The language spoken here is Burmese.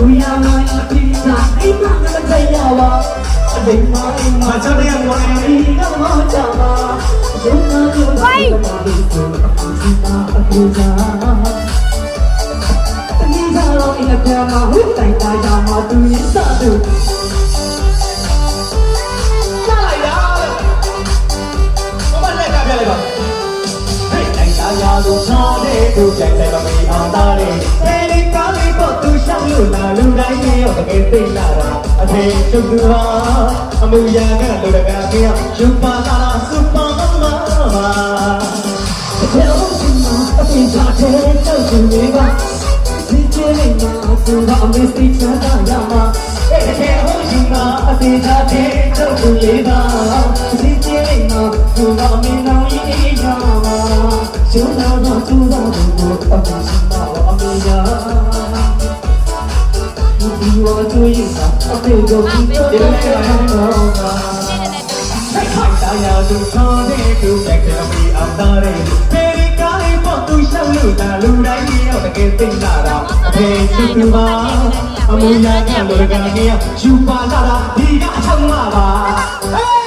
လူရမိုင်းအပြစ်သာအိမ်မှာမတရားပါအဒိမ်မိုင်းမှာချတဲ့မော်ရီကမောချပါဒုက္ခတို့ဘာလို့ဆိုဒီမှာအပြစ်သာဒီစားတော့အင်းကမှာဝိတိုင်တာရမှာသူရစသူလာရဘာမှလည်းကြပြလိုက်ပါဟဲ့တိုင်တာရလို့ချောတဲ့သူကြိုက်တယ်မမေးအောင်သားလေးအဲဒီကားလေးပေါ်သူရှောက်လို့လာလူတိုင်းရောတကယ်သိလာတာအထင်ချုပ်သူဟာအမှုရကလူတကာပြောယူပါလာစူပါမမာအထက်အောင်စီမအပြင်ထားတဲ့ချုပ်သူတွေကဒီကျင်းမှာသူကအမေစိတ်ချတာရမှာအဲ့ဒီဟိုရှိမှာအသေးသားတဲ့ချုပ်သူလေးပါဒီကျင်းမှာသူကအမေနောင်ကြီးရမှာရှုံးတော့သူတော်ကိုအမေရှိမှာအမေရဒီဝါသူရတာအမေကိုဒီလိုတော့ပါတာယာသူထောင်းတဲ့သူရဲ့ကမီအောင်သားတဲ့ပေရီကိုင်းပေါ်သူရှောက်လို့လာလူတိုင်းရောတကယ်သိလာတာအဖေချစ်သူပါအမူအရာကလူကငယ်ယူပါလာတာဒီကအချောင်းမှာပါ